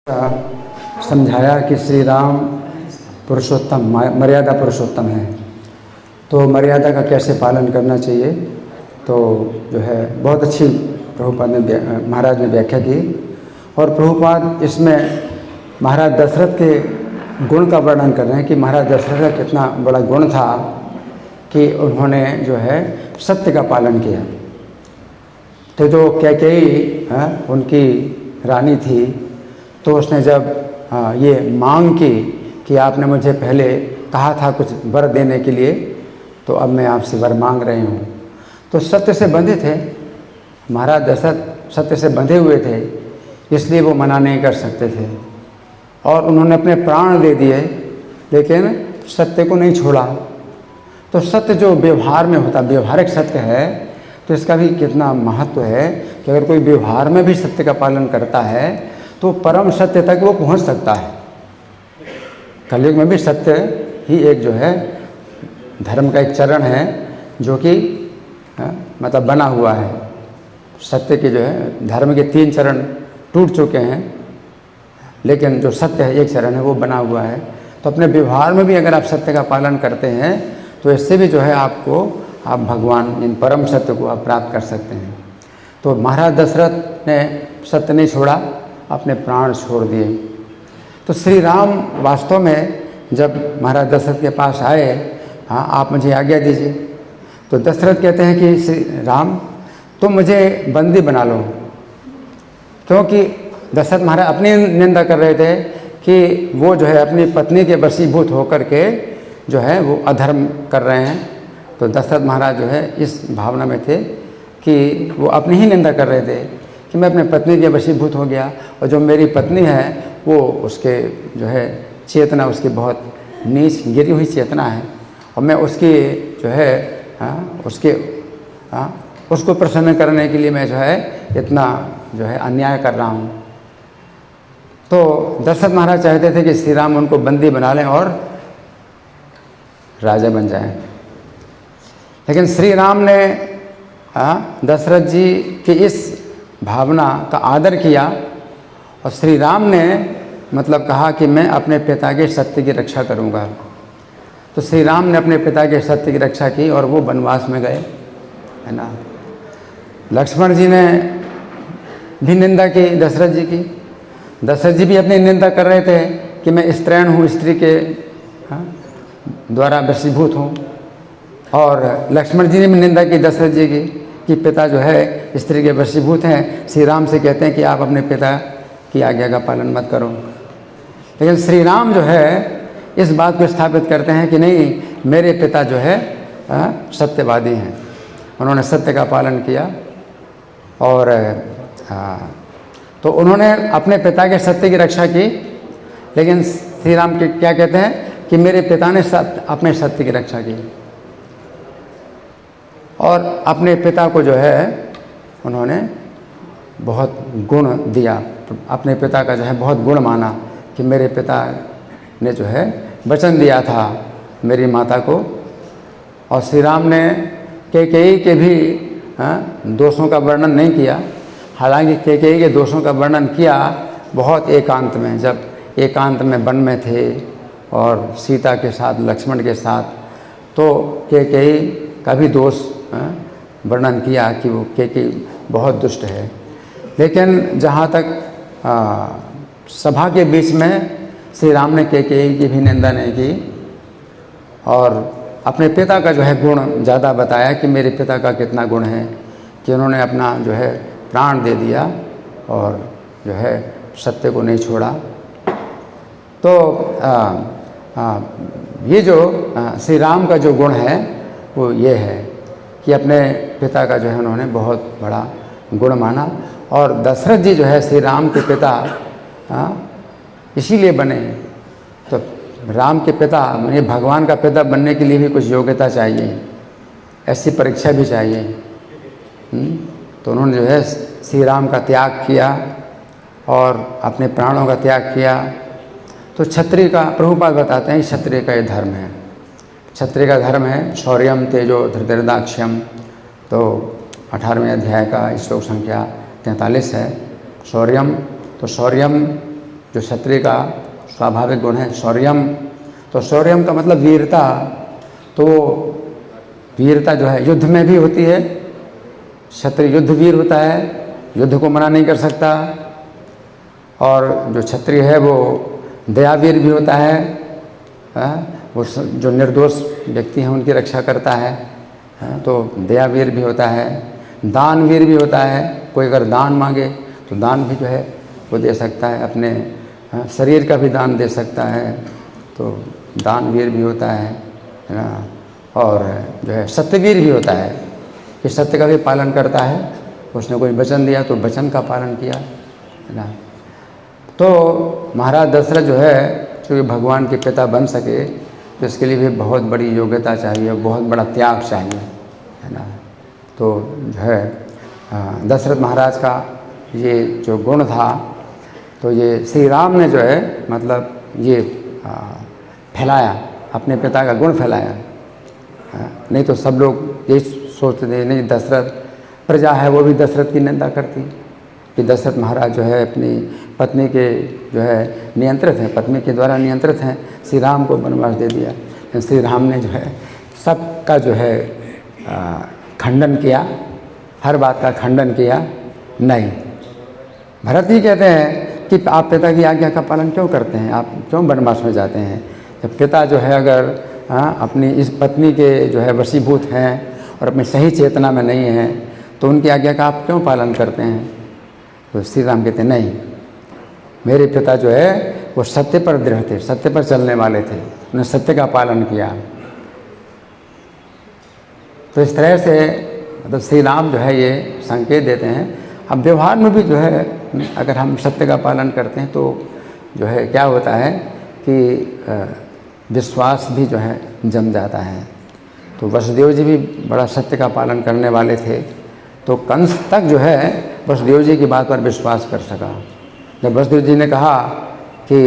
समझाया कि श्री राम पुरुषोत्तम मर्यादा पुरुषोत्तम है, तो मर्यादा का कैसे पालन करना चाहिए। तो जो है बहुत अच्छी प्रभुपाद ने महाराज ने व्याख्या की। और प्रभुपाद इसमें महाराज दशरथ के गुण का वर्णन कर रहे हैं कि महाराज दशरथ का कितना बड़ा गुण था कि उन्होंने जो है सत्य का पालन किया। तो जो कैकेयी उनकी रानी थी, तो उसने जब ये मांग की कि आपने मुझे पहले कहा था कुछ वर देने के लिए, तो अब मैं आपसे वर मांग रही हूँ। तो सत्य से बंधे थे महाराज दशरथ, सत्य से बंधे हुए थे, इसलिए वो मना नहीं कर सकते थे और उन्होंने अपने प्राण दे दिए, लेकिन सत्य को नहीं छोड़ा। तो सत्य जो व्यवहार में होता, व्यवहारिक सत्य है, तो इसका भी कितना महत्व है कि अगर कोई व्यवहार में भी सत्य का पालन करता है तो परम सत्य तक वो पहुंच सकता है। कलयुग में भी सत्य ही एक जो है धर्म का एक चरण है जो कि मतलब बना हुआ है। सत्य के जो है धर्म के 3 चरण टूट चुके हैं, लेकिन जो सत्य है एक चरण है वो बना हुआ है। तो अपने व्यवहार में भी अगर आप सत्य का पालन करते हैं तो इससे भी जो है आप भगवान इन परम सत्य को आप प्राप्त कर सकते हैं। तो महाराज दशरथ ने सत्य नहीं छोड़ा, अपने प्राण छोड़ दिए। तो श्री राम वास्तव में जब महाराज दशरथ के पास आए, हाँ आप मुझे आज्ञा दीजिए, तो दशरथ कहते हैं कि श्री राम तुम मुझे बंदी बना लो, क्योंकि दशरथ महाराज अपनी निंदा कर रहे थे कि वो जो है अपनी पत्नी के वशीभूत होकर के जो है वो अधर्म कर रहे हैं। तो दशरथ महाराज जो है इस भावना में थे कि वो अपनी ही निंदा कर रहे थे कि मैं अपने पत्नी के वशीभूत हो गया, और जो मेरी पत्नी है वो उसके जो है चेतना उसकी बहुत नीच गिरी हुई चेतना है, और मैं उसकी जो है उसको प्रसन्न करने के लिए मैं जो है इतना जो है अन्याय कर रहा हूँ। तो दशरथ महाराज चाहते थे कि श्री राम उनको बंदी बना लें और राजा बन जाएं, लेकिन श्री राम ने दशरथ जी की इस भावना का आदर किया, और श्री राम ने मतलब कहा कि मैं अपने पिता के सत्य की रक्षा करूंगा। तो श्री राम ने अपने पिता के सत्य की रक्षा की और वो वनवास में गए, है ना। लक्ष्मण जी ने भी निंदा की दशरथ जी की। दशरथ जी भी अपनी निंदा कर रहे थे कि मैं स्त्रैण हूँ, स्त्री के द्वारा वशीभूत हूँ। और लक्ष्मण जी ने भी निंदा की दशरथ जी की कि पिता जो है स्त्री के वशीभूत हैं। श्री राम से कहते हैं कि आप अपने पिता की आज्ञा का पालन मत करो, लेकिन श्री राम जो है इस बात को स्थापित करते हैं कि नहीं, मेरे पिता जो है सत्यवादी हैं, उन्होंने सत्य का पालन किया। और तो उन्होंने अपने पिता के सत्य की रक्षा की, लेकिन श्री राम के क्या कहते हैं कि मेरे पिता ने अपने सत्य की रक्षा की और अपने पिता को जो है उन्होंने बहुत गुण दिया, अपने पिता का जो है बहुत गुण माना कि मेरे पिता ने जो है वचन दिया था मेरी माता को। और श्री राम ने कैकेयी के भी दोषों का वर्णन नहीं किया, हालांकि कैकेयी के दोषों का वर्णन किया बहुत एकांत में, जब एकांत में वन में थे और सीता के साथ लक्ष्मण के साथ, तो कैकेयी का भी दोष वर्णन किया कि वो कैकेयी बहुत दुष्ट है। लेकिन जहाँ तक सभा के बीच में श्री राम ने कैकेयी की भी निंदा नहीं की और अपने पिता का जो है गुण ज़्यादा बताया कि मेरे पिता का कितना गुण है कि उन्होंने अपना जो है प्राण दे दिया और जो है सत्य को नहीं छोड़ा। तो ये जो श्री राम का जो गुण है वो ये है कि अपने पिता का जो है उन्होंने बहुत बड़ा गुण माना। और दशरथ जी जो है श्री राम के पिता इसीलिए बने। तो राम के पिता यानी भगवान का पिता बनने के लिए भी कुछ योग्यता चाहिए, ऐसी परीक्षा भी चाहिए। तो उन्होंने जो है श्री राम का त्याग किया और अपने प्राणों का त्याग किया। तो क्षत्रिय का प्रभुपाद बताते हैं क्षत्रिय का ये धर्म है, क्षत्रिय का धर्म है शौर्यम तेजो धृतराष्ट्रम। तो 18वें अध्याय का श्लोक संख्या 43 है शौर्यम। तो शौर्यम जो क्षत्रिय का स्वाभाविक गुण है शौर्यम, तो शौर्यम का मतलब वीरता। तो वीरता जो है युद्ध में भी होती है, क्षत्रिय युद्ध वीर होता है, युद्ध को मना नहीं कर सकता। और जो क्षत्रिय है वो दयावीर भी होता है, वो जो निर्दोष व्यक्ति हैं उनकी रक्षा करता है, तो दयावीर भी होता है। दानवीर भी होता है, कोई अगर दान मांगे तो दान भी जो है वो दे सकता है, अपने शरीर का भी दान दे सकता है, तो दानवीर भी होता है ना। और जो है सत्यवीर भी होता है कि सत्य का भी पालन करता है, उसने कोई वचन दिया तो वचन का पालन किया, है ना। तो महाराज दशरथ जो है चूँकि भगवान के पिता बन सके तो इसके लिए भी बहुत बड़ी योग्यता चाहिए, बहुत बड़ा त्याग चाहिए, है ना। तो जो है दशरथ महाराज का ये जो गुण था, तो ये श्री राम ने जो है मतलब ये फैलाया, अपने पिता का गुण फैलाया। नहीं तो सब लोग यही सोचते थे नहीं दशरथ प्रजा है वो भी दशरथ की निंदा करती कि दशरथ महाराज जो है अपनी पत्नी के जो है नियंत्रित हैं, पत्नी के द्वारा नियंत्रित हैं, श्री राम को वनवास दे दिया। श्री राम ने जो है सबका जो है खंडन किया, हर बात का खंडन किया। नहीं, भरत ही कहते हैं कि आप पिता की आज्ञा का पालन क्यों करते हैं, आप क्यों वनवास में जाते हैं। जब पिता जो है अगर अपनी इस पत्नी के जो है वशीभूत हैं और अपनी सही चेतना में नहीं हैं तो उनकी आज्ञा का आप क्यों पालन करते हैं। तो श्री राम कहते हैं नहीं, मेरे पिता जो है वो सत्य पर दृढ़ थे, सत्य पर चलने वाले थे, उन्होंने सत्य का पालन किया। तो इस तरह से मतलब श्री राम जो है ये संकेत देते हैं। अब व्यवहार में भी जो है अगर हम सत्य का पालन करते हैं तो जो है क्या होता है कि विश्वास भी जो है जम जाता है। तो वसुदेव जी भी बड़ा सत्य का पालन करने वाले थे, तो कंस तक जो है वसुदेव जी की बात पर विश्वास कर सका। जब वसुदेव जी ने कहा कि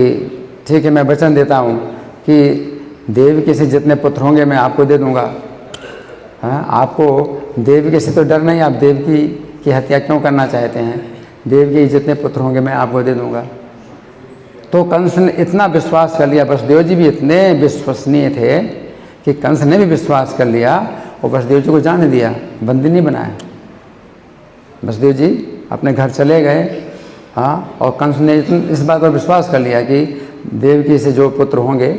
ठीक है मैं वचन देता हूँ कि देवकी से जितने पुत्र होंगे मैं आपको दे दूँगा। हाँ, आपको देवकी से तो डर नहीं, आप देवकी की हत्या क्यों करना चाहते हैं, देवकी जितने पुत्र होंगे मैं आपको दे दूँगा। तो कंस ने इतना विश्वास कर लिया, वसुदेव जी भी इतने विश्वसनीय थे कि कंस ने भी विश्वास कर लिया और वसुदेव जी को जाने दिया, बंदी नहीं बनाया। वसुदेव जी अपने घर चले गए। हाँ, और कंस ने इस बात पर विश्वास कर लिया कि देवकी से जो पुत्र होंगे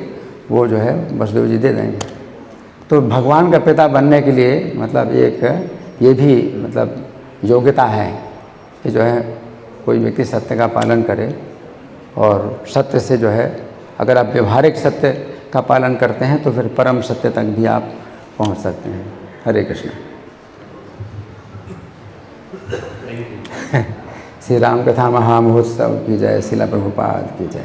वो जो है वसुदेव जी दे देंगे। तो भगवान का पिता बनने के लिए मतलब एक ये भी मतलब योग्यता है कि जो है कोई व्यक्ति सत्य का पालन करे, और सत्य से जो है अगर आप व्यवहारिक सत्य का पालन करते हैं तो फिर परम सत्य तक भी आप पहुंच सकते हैं। हरे कृष्ण। श्री राम कथा महामहोत्सव की जय, श्रील प्रभुपाद की जय।